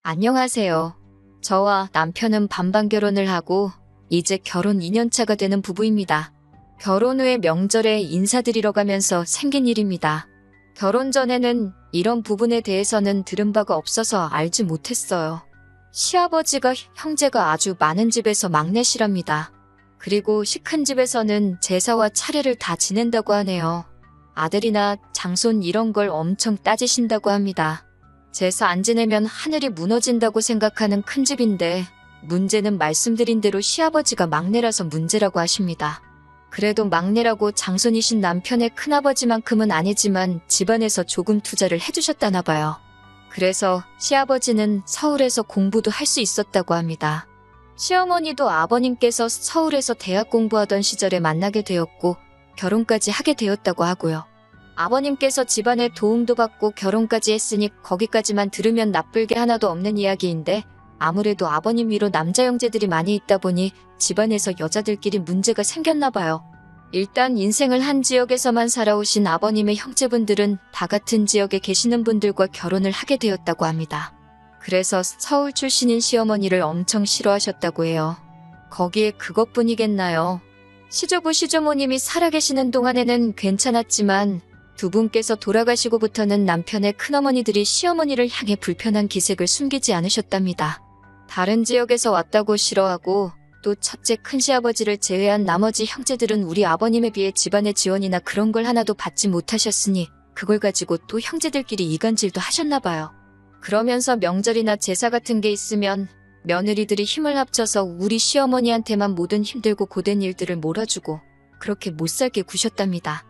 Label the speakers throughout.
Speaker 1: 안녕하세요. 저와 남편은 반반 결혼을 하고 이제 결혼 2년차가 되는 부부입니다. 결혼 후에 명절에 인사드리러 가면서 생긴 일입니다. 결혼 전에는 이런 부분에 대해서는 들은 바가 없어서 알지 못했어요. 시아버지가 형제가 아주 많은 집에서 막내시랍니다. 그리고 시큰 집에서는 제사와 차례를 다 지낸다고 하네요. 아들이나 장손 이런 걸 엄청 따지신다고 합니다. 제사 안 지내면 하늘이 무너진다고 생각하는 큰 집인데 문제는 말씀드린 대로 시아버지가 막내라서 문제라고 하십니다. 그래도 막내라고 장손이신 남편의 큰아버지만큼은 아니지만 집안에서 조금 투자를 해주셨다나 봐요. 그래서 시아버지는 서울에서 공부도 할 수 있었다고 합니다. 시어머니도 아버님께서 서울에서 대학 공부하던 시절에 만나게 되었고 결혼까지 하게 되었다고 하고요. 아버님께서 집안에 도움도 받고 결혼까지 했으니 거기까지만 들으면 나쁠 게 하나도 없는 이야기인데 아무래도 아버님 위로 남자 형제들이 많이 있다 보니 집안에서 여자들끼리 문제가 생겼나 봐요. 일단 인생을 한 지역에서만 살아오신 아버님의 형제분들은 다 같은 지역에 계시는 분들과 결혼을 하게 되었다고 합니다. 그래서 서울 출신인 시어머니를 엄청 싫어하셨다고 해요. 거기에 그것뿐이겠나요? 시조부 시조모님이 살아계시는 동안에는 괜찮았지만 두 분께서 돌아가시고부터는 남편의 큰어머니들이 시어머니를 향해 불편한 기색을 숨기지 않으셨답니다. 다른 지역에서 왔다고 싫어하고 또 첫째 큰시아버지를 제외한 나머지 형제들은 우리 아버님에 비해 집안의 지원이나 그런 걸 하나도 받지 못하셨으니 그걸 가지고 또 형제들끼리 이간질도 하셨나 봐요. 그러면서 명절이나 제사 같은 게 있으면 며느리들이 힘을 합쳐서 우리 시어머니한테만 모든 힘들고 고된 일들을 몰아주고 그렇게 못살게 구셨답니다.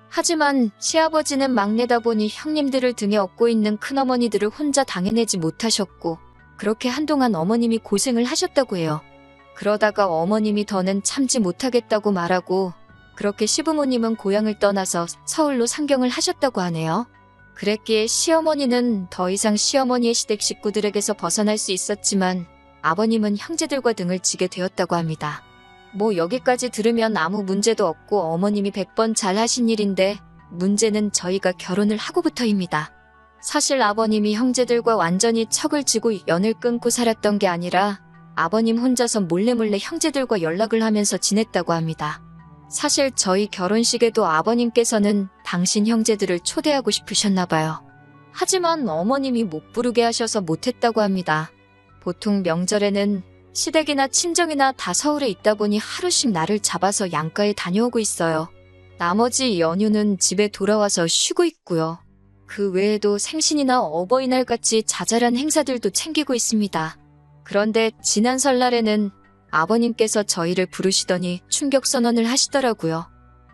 Speaker 1: 하지만 시아버지는 막내다 보니 형님들을 등에 업고 있는 큰어머니들을 혼자 당해내지 못하셨고 그렇게 한동안 어머님이 고생을 하셨다고 해요. 그러다가 어머님이 더는 참지 못하겠다고 말하고 그렇게 시부모님은 고향을 떠나서 서울로 상경을 하셨다고 하네요. 그랬기에 시어머니는 더 이상 시어머니의 시댁 식구들에게서 벗어날 수 있었지만 아버님은 형제들과 등을 지게 되었다고 합니다. 뭐 여기까지 들으면 아무 문제도 없고 어머님이 100번 잘하신 일인데 문제는 저희가 결혼을 하고부터입니다. 사실 아버님이 형제들과 완전히 척을 지고 연을 끊고 살았던 게 아니라 아버님 혼자서 몰래몰래 형제들과 연락을 하면서 지냈다고 합니다. 사실 저희 결혼식에도 아버님께서는 당신 형제들을 초대하고 싶으셨나 봐요. 하지만 어머님이 못 부르게 하셔서 못했다고 합니다. 보통 명절에는 시댁이나 친정이나 다 서울에 있다 보니 하루씩 날을 잡아서 양가에 다녀오고 있어요. 나머지 연휴는 집에 돌아와서 쉬고 있고요. 그 외에도 생신이나 어버이날 같이 자잘한 행사들도 챙기고 있습니다. 그런데 지난 설날에는 아버님께서 저희를 부르시더니 충격 선언을 하시더라고요.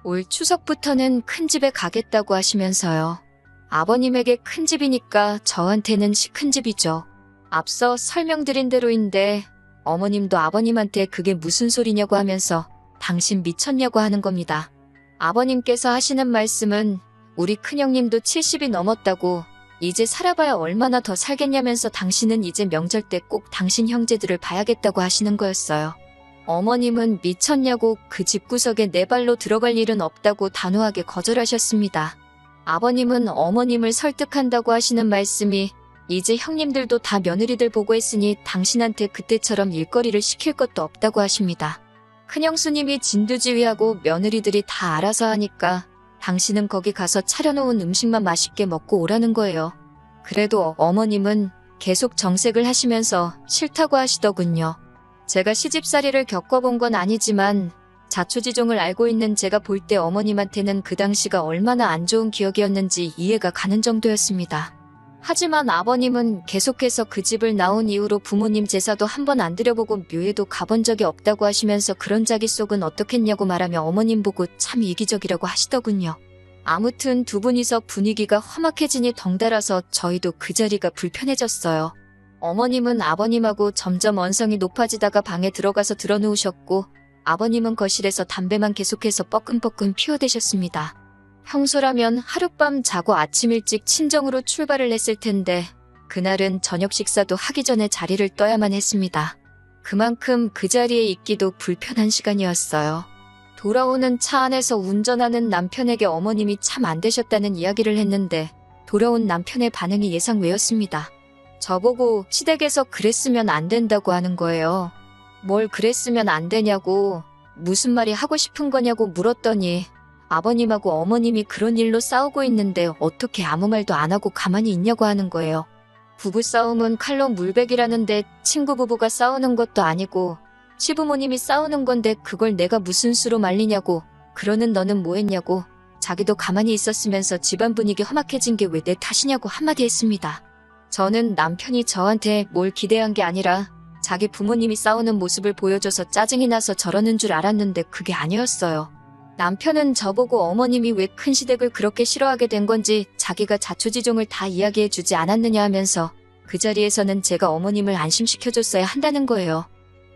Speaker 1: 올 추석부터는 큰 집에 가겠다고 하시면서요. 아버님에게 큰 집이니까 저한테는 시큰 집이죠. 앞서 설명드린 대로인데 어머님도 아버님한테 그게 무슨 소리냐고 하면서 당신 미쳤냐고 하는 겁니다. 아버님께서 하시는 말씀은 우리 큰형님도 70이 넘었다고 이제 살아봐야 얼마나 더 살겠냐면서 당신은 이제 명절 때 꼭 당신 형제들을 봐야겠다고 하시는 거였어요. 어머님은 미쳤냐고 그 집구석에 네 발로 들어갈 일은 없다고 단호하게 거절하셨습니다. 아버님은 어머님을 설득한다고 하시는 말씀이 이제 형님들도 다 며느리들 보고 했으니 당신한테 그때처럼 일거리를 시킬 것도 없다고 하십니다. 큰형수님이 진두지휘하고 며느리들이 다 알아서 하니까 당신은 거기 가서 차려놓은 음식만 맛있게 먹고 오라는 거예요. 그래도 어머님은 계속 정색을 하시면서 싫다고 하시더군요. 제가 시집살이를 겪어본 건 아니지만 자초지종을 알고 있는 제가 볼 때 어머님한테는 그 당시가 얼마나 안 좋은 기억이었는지 이해가 가는 정도였습니다. 하지만 아버님은 계속해서 그 집을 나온 이후로 부모님 제사도 한 번 안 드려보고 묘에도 가본 적이 없다고 하시면서 그런 자기 속은 어떻겠냐고 말하며 어머님 보고 참 이기적이라고 하시더군요. 아무튼 두 분이서 분위기가 험악해지니 덩달아서 저희도 그 자리가 불편해졌어요. 어머님은 아버님하고 점점 언성이 높아지다가 방에 들어가서 드러누우셨고 아버님은 거실에서 담배만 계속해서 뻐끔뻐끔 피워대셨습니다. 평소라면 하룻밤 자고 아침 일찍 친정으로 출발을 했을 텐데 그날은 저녁 식사도 하기 전에 자리를 떠야만 했습니다. 그만큼 그 자리에 있기도 불편한 시간이었어요. 돌아오는 차 안에서 운전하는 남편에게 어머님이 참 안 되셨다는 이야기를 했는데 돌아온 남편의 반응이 예상 외였습니다. 저보고 시댁에서 그랬으면 안 된다고 하는 거예요. 뭘 그랬으면 안 되냐고, 무슨 말이 하고 싶은 거냐고 물었더니 아버님하고 어머님이 그런 일로 싸우고 있는데 어떻게 아무 말도 안 하고 가만히 있냐고 하는 거예요. 부부싸움은 칼로 물베기라는데 친구 부부가 싸우는 것도 아니고 시부모님이 싸우는 건데 그걸 내가 무슨 수로 말리냐고, 그러는 너는 뭐 했냐고, 자기도 가만히 있었으면서 집안 분위기 험악해진 게 왜 내 탓이냐고 한마디 했습니다. 저는 남편이 저한테 뭘 기대한 게 아니라 자기 부모님이 싸우는 모습을 보여줘서 짜증이 나서 저러는 줄 알았는데 그게 아니었어요. 남편은 저보고 어머님이 왜 큰 시댁을 그렇게 싫어하게 된 건지 자기가 자초지종을 다 이야기해 주지 않았느냐 하면서 그 자리에서는 제가 어머님을 안심시켜줬어야 한다는 거예요.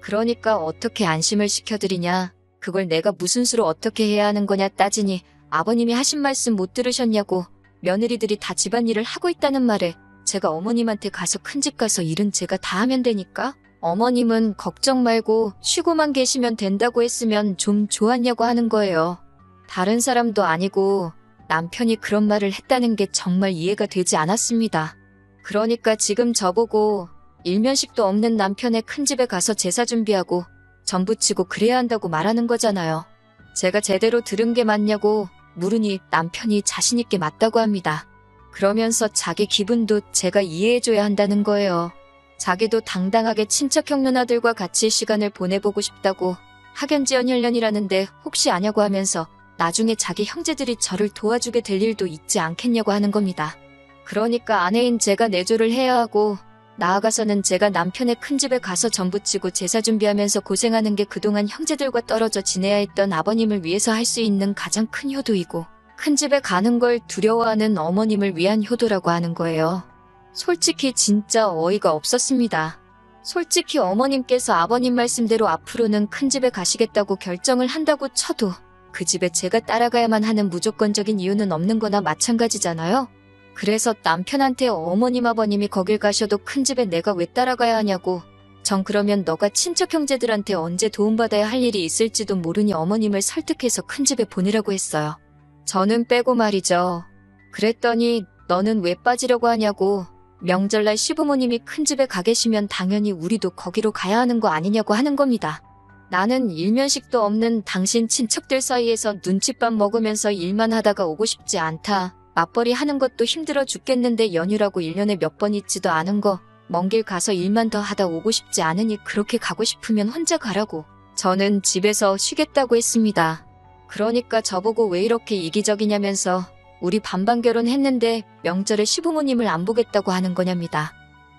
Speaker 1: 그러니까 어떻게 안심을 시켜드리냐, 그걸 내가 무슨 수로 어떻게 해야 하는 거냐 따지니 아버님이 하신 말씀 못 들으셨냐고, 며느리들이 다 집안일을 하고 있다는 말에 제가 어머님한테 가서 큰집 가서 일은 제가 다 하면 되니까 어머님은 걱정 말고 쉬고만 계시면 된다고 했으면 좀 좋았냐고 하는 거예요. 다른 사람도 아니고 남편이 그런 말을 했다는 게 정말 이해가 되지 않았습니다. 그러니까 지금 저보고 일면식도 없는 남편의 큰집에 가서 제사 준비하고 전 부치고 그래야 한다고 말하는 거잖아요. 제가 제대로 들은 게 맞냐고 물으니 남편이 자신있게 맞다고 합니다. 그러면서 자기 기분도 제가 이해해줘야 한다는 거예요. 자기도 당당하게 친척형 누나들과 같이 시간을 보내보고 싶다고, 학연지연 혈연이라는데 혹시 아냐고 하면서 나중에 자기 형제들이 저를 도와주게 될 일도 있지 않겠냐고 하는 겁니다. 그러니까 아내인 제가 내조를 해야 하고, 나아가서는 제가 남편의 큰집에 가서 전 부치고 제사 준비하면서 고생하는 게 그동안 형제들과 떨어져 지내야 했던 아버님을 위해서 할 수 있는 가장 큰 효도이고, 큰집에 가는 걸 두려워하는 어머님을 위한 효도라고 하는 거예요. 솔직히 진짜 어이가 없었습니다. 솔직히 어머님께서 아버님 말씀대로 앞으로는 큰집에 가시겠다고 결정을 한다고 쳐도 그 집에 제가 따라가야만 하는 무조건적인 이유는 없는 거나 마찬가지잖아요. 그래서 남편한테 어머님 아버님이 거길 가셔도 큰집에 내가 왜 따라가야 하냐고, 전 그러면 너가 친척 형제들한테 언제 도움받아야 할 일이 있을지도 모르니 어머님을 설득해서 큰집에 보내라고 했어요. 저는 빼고 말이죠. 그랬더니 너는 왜 빠지려고 하냐고, 명절날 시부모님이 큰집에 가 계시면 당연히 우리도 거기로 가야 하는 거 아니냐고 하는 겁니다. 나는 일면식도 없는 당신 친척들 사이에서 눈칫밥 먹으면서 일만 하다가 오고 싶지 않다. 맞벌이 하는 것도 힘들어 죽겠는데 연휴라고 1년에 몇 번 있지도 않은 거, 먼 길 가서 일만 더 하다 오고 싶지 않으니 그렇게 가고 싶으면 혼자 가라고. 저는 집에서 쉬겠다고 했습니다. 그러니까 저보고 왜 이렇게 이기적이냐면서 우리 반반 결혼했는데 명절에 시부모님을 안 보겠다고 하는 거냐입니다.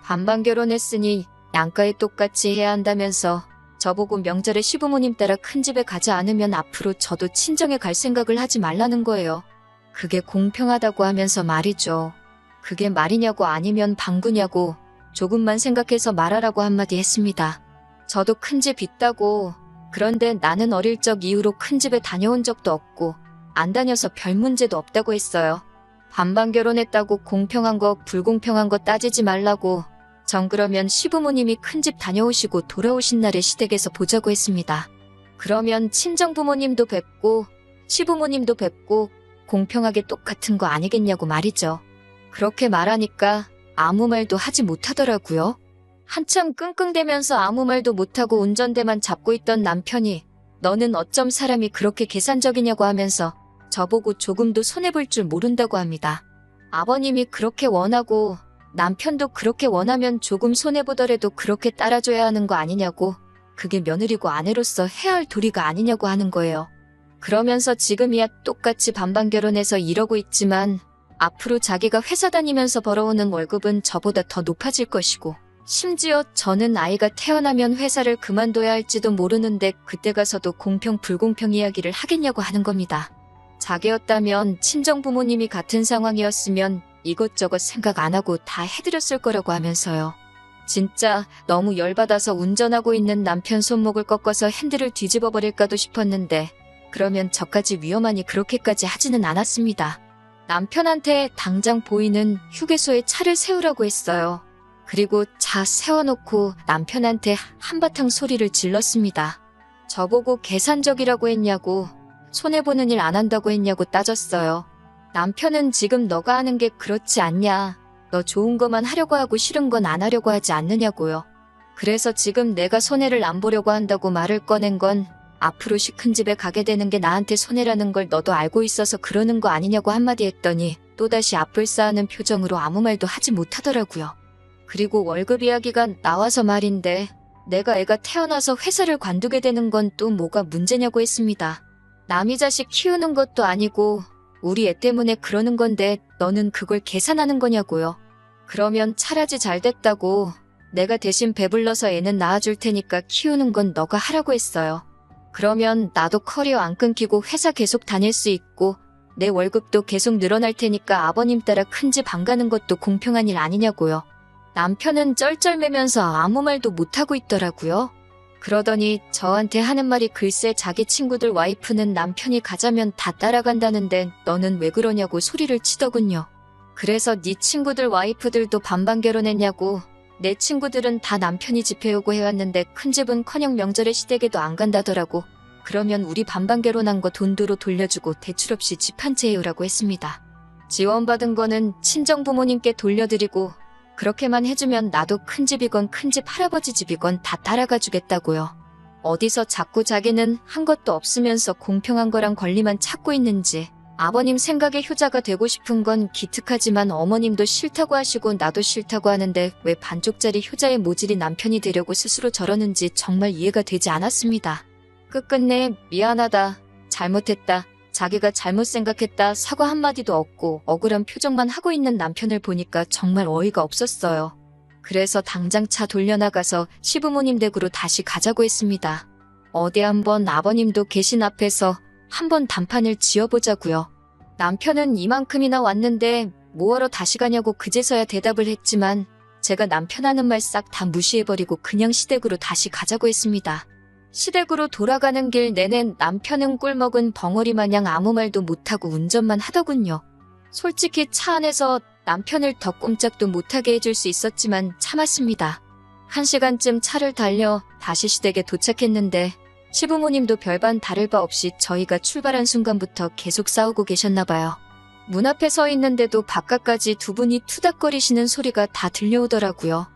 Speaker 1: 반반 결혼했으니 양가에 똑같이 해야 한다면서 저보고 명절에 시부모님 따라 큰집에 가지 않으면 앞으로 저도 친정에 갈 생각을 하지 말라는 거예요. 그게 공평하다고 하면서 말이죠. 그게 말이냐고 아니면 방구냐고 조금만 생각해서 말하라고 한마디 했습니다. 저도 큰집 있다고, 그런데 나는 어릴 적 이후로 큰집에 다녀온 적도 없고 안 다녀서 별 문제도 없다고 했어요. 반반 결혼했다고 공평한 거 불공평한 거 따지지 말라고, 전 그러면 시부모님이 큰집 다녀오시고 돌아오신 날에 시댁에서 보자고 했습니다. 그러면 친정부모님도 뵙고 시부모님도 뵙고 공평하게 똑같은 거 아니겠냐고 말이죠. 그렇게 말하니까 아무 말도 하지 못하더라고요. 한참 끙끙대면서 아무 말도 못하고 운전대만 잡고 있던 남편이 너는 어쩜 사람이 그렇게 계산적이냐고 하면서 저보고 조금도 손해볼 줄 모른다고 합니다. 아버님이 그렇게 원하고 남편도 그렇게 원하면 조금 손해보더라도 그렇게 따라줘야 하는 거 아니냐고, 그게 며느리고 아내로서 해야 할 도리가 아니냐고 하는 거예요. 그러면서 지금이야 똑같이 반반 결혼해서 이러고 있지만 앞으로 자기가 회사 다니면서 벌어오는 월급은 저보다 더 높아질 것이고, 심지어 저는 아이가 태어나면 회사를 그만둬야 할지도 모르는데 그때 가서도 공평 불공평 이야기를 하겠냐고 하는 겁니다. 자기였다면 친정부모님이 같은 상황이었으면 이것저것 생각 안 하고 다 해드렸을 거라고 하면서요. 진짜 너무 열받아서 운전하고 있는 남편 손목을 꺾어서 핸들을 뒤집어 버릴까도 싶었는데 그러면 저까지 위험하니 그렇게까지 하지는 않았습니다. 남편한테 당장 보이는 휴게소에 차를 세우라고 했어요. 그리고 차 세워놓고 남편한테 한바탕 소리를 질렀습니다. 저보고 계산적이라고 했냐고, 손해보는 일 안 한다고 했냐고 따졌어요. 남편은 지금 너가 하는 게 그렇지 않냐, 너 좋은 것만 하려고 하고 싫은 건 안 하려고 하지 않느냐고요. 그래서 지금 내가 손해를 안 보려고 한다고 말을 꺼낸 건 앞으로 시큰 집에 가게 되는 게 나한테 손해라는 걸 너도 알고 있어서 그러는 거 아니냐고 한마디 했더니 또다시 앞을 쌓는 표정으로 아무 말도 하지 못하더라고요. 그리고 월급 이야기가 나와서 말인데 내가 애가 태어나서 회사를 관두게 되는 건 또 뭐가 문제냐고 했습니다. 남이 자식 키우는 것도 아니고 우리 애 때문에 그러는 건데 너는 그걸 계산하는 거냐고요. 그러면 차라리 잘 됐다고 내가 대신 배불러서 애는 낳아줄 테니까 키우는 건 너가 하라고 했어요. 그러면 나도 커리어 안 끊기고 회사 계속 다닐 수 있고 내 월급도 계속 늘어날 테니까 아버님 따라 큰 집 안 가는 것도 공평한 일 아니냐고요. 남편은 쩔쩔매면서 아무 말도 못하고 있더라고요. 그러더니 저한테 하는 말이 글쎄 자기 친구들 와이프는 남편이 가자면 다 따라간다는데 너는 왜 그러냐고 소리를 치더군요. 그래서 네 친구들 와이프들도 반반 결혼했냐고. 내 친구들은 다 남편이 집 해오고 해왔는데 큰 집은커녕 명절에 시댁에도 안 간다더라고. 그러면 우리 반반 결혼한 거 돈도로 돌려주고 대출 없이 집 한 채 해오라고 했습니다. 지원받은 거는 친정 부모님께 돌려드리고 그렇게만 해주면 나도 큰 집이건 큰 집 할아버지 집이건 다 따라가 주겠다고요. 어디서 자꾸 자기는 한 것도 없으면서 공평한 거랑 권리만 찾고 있는지. 아버님 생각에 효자가 되고 싶은 건 기특하지만 어머님도 싫다고 하시고 나도 싫다고 하는데 왜 반쪽짜리 효자의 모질이 남편이 되려고 스스로 저러는지 정말 이해가 되지 않았습니다. 끝끝내 미안하다, 잘못했다, 자기가 잘못 생각했다 사과 한마디도 없고 억울한 표정만 하고 있는 남편을 보니까 정말 어이가 없었어요. 그래서 당장 차 돌려나가서 시부모님 댁으로 다시 가자고 했습니다. 어디 한번 아버님도 계신 앞에서 한번 단판을 지어보자고요. 남편은 이만큼이나 왔는데 뭐하러 다시 가냐고 그제서야 대답을 했지만 제가 남편 하는 말 싹 다 무시해버리고 그냥 시댁으로 다시 가자고 했습니다. 시댁으로 돌아가는 길 내내 남편은 꿀먹은 벙어리 마냥 아무 말도 못하고 운전만 하더군요. 솔직히 차 안에서 남편을 더 꼼짝도 못하게 해줄 수 있었지만 참았습니다. 1시간쯤 차를 달려 다시 시댁에 도착했는데 시부모님도 별반 다를 바 없이 저희가 출발한 순간부터 계속 싸우고 계셨나 봐요. 문 앞에 서 있는데도 바깥까지 두 분이 투닥거리시는 소리가 다 들려오더라고요.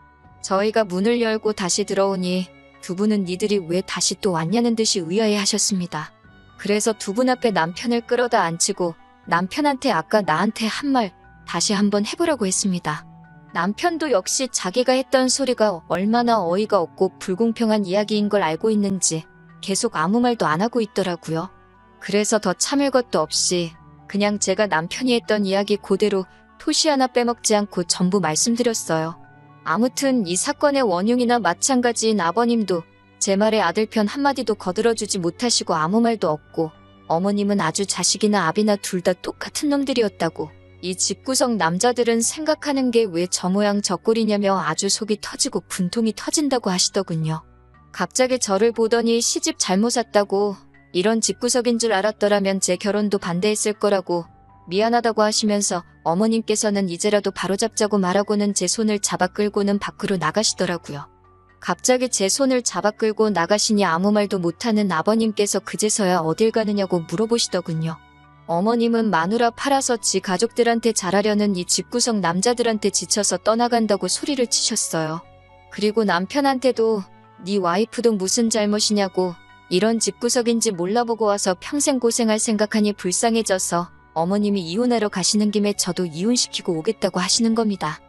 Speaker 1: 저희가 문을 열고 다시 들어오니 두 분은 니들이 왜 다시 또 왔냐는 듯이 의아해하셨습니다. 그래서 두 분 앞에 남편을 끌어다 앉히고 남편한테 아까 나한테 한 말 다시 한번 해보라고 했습니다. 남편도 역시 자기가 했던 소리가 얼마나 어이가 없고 불공평한 이야기인 걸 알고 있는지 계속 아무 말도 안 하고 있더라고요. 그래서 더 참을 것도 없이 그냥 제가 남편이 했던 이야기 그대로 토시 하나 빼먹지 않고 전부 말씀드렸어요. 아무튼 이 사건의 원흉이나 마찬가지인 아버님도 제 말에 아들 편 한마디도 거들어주지 못하시고 아무 말도 없고 어머님은 아주 자식이나 아비나 둘 다 똑같은 놈들이었다고 이 집구석 남자들은 생각하는 게 왜 저 모양 저 꼴이냐며 아주 속이 터지고 분통이 터진다고 하시더군요. 갑자기 저를 보더니 시집 잘못 왔다고 이런 집구석인 줄 알았더라면 제 결혼도 반대했을 거라고 미안하다고 하시면서 어머님께서는 이제라도 바로잡자고 말하고는 제 손을 잡아 끌고는 밖으로 나가시더라고요. 갑자기 제 손을 잡아 끌고 나가시니 아무 말도 못하는 아버님께서 그제서야 어딜 가느냐고 물어보시더군요. 어머님은 마누라 팔아서 지 가족들한테 잘하려는 이 집구석 남자들한테 지쳐서 떠나간다고 소리를 치셨어요. 그리고 남편한테도 네 와이프도 무슨 잘못이냐고 이런 집구석인지 몰라보고 와서 평생 고생할 생각하니 불쌍해져서 어머님이 이혼하러 가시는 김에 저도 이혼시키고 오겠다고 하시는 겁니다.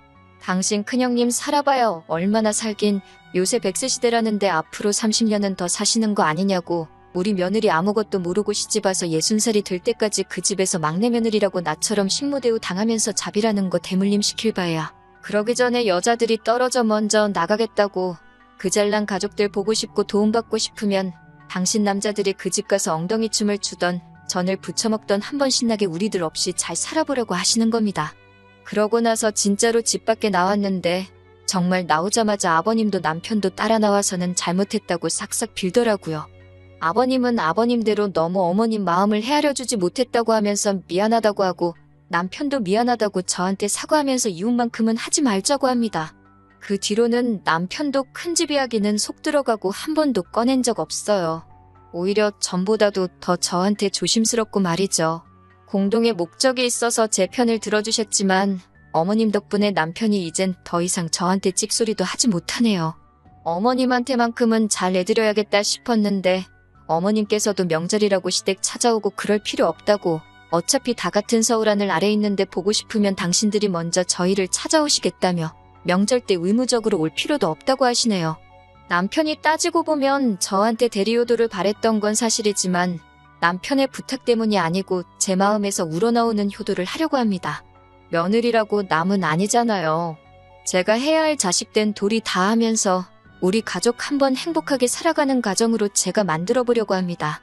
Speaker 1: 당신 큰형님 살아봐요. 얼마나 살긴 요새 100세 시대라는데 앞으로 30년은 더 사시는 거 아니냐고 우리 며느리 아무것도 모르고 시집와서 60살이 될 때까지 그 집에서 막내 며느리라고 나처럼 식모대우 당하면서 잡이라는 거 대물림 시킬 바에야 그러기 전에 여자들이 떨어져 먼저 나가겠다고 그 잘난 가족들 보고 싶고 도움받고 싶으면 당신 남자들이 그 집 가서 엉덩이 춤을 추던 전을 부쳐먹던 한번 신나게 우리들 없이 잘 살아보려고 하시는 겁니다. 그러고 나서 진짜로 집 밖에 나왔는데 정말 나오자마자 아버님도 남편도 따라 나와서는 잘못했다고 싹싹 빌더라고요. 아버님은 아버님대로 너무 어머님 마음을 헤아려주지 못했다고 하면서 미안하다고 하고 남편도 미안하다고 저한테 사과하면서 이웃만큼은 하지 말자고 합니다. 그 뒤로는 남편도 큰집 이야기는 속 들어가고 한 번도 꺼낸 적 없어요. 오히려 전보다도 더 저한테 조심스럽고 말이죠. 공동의 목적이 있어서 제 편을 들어주셨지만 어머님 덕분에 남편이 이젠 더 이상 저한테 찍소리도 하지 못하네요. 어머님한테만큼은 잘 해드려야겠다 싶었는데 어머님께서도 명절이라고 시댁 찾아오고 그럴 필요 없다고, 어차피 다 같은 서울 하늘 아래 있는데 보고 싶으면 당신들이 먼저 저희를 찾아오시겠다며 명절 때 의무적으로 올 필요도 없다고 하시네요. 남편이 따지고 보면 저한테 대리효도를 바랬던 건 사실이지만 남편의 부탁 때문이 아니고 제 마음에서 우러나오는 효도를 하려고 합니다. 며느리라고 남은 아니잖아요. 제가 해야 할 자식된 도리 다 하면서 우리 가족 한번 행복하게 살아가는 가정으로 제가 만들어 보려고 합니다.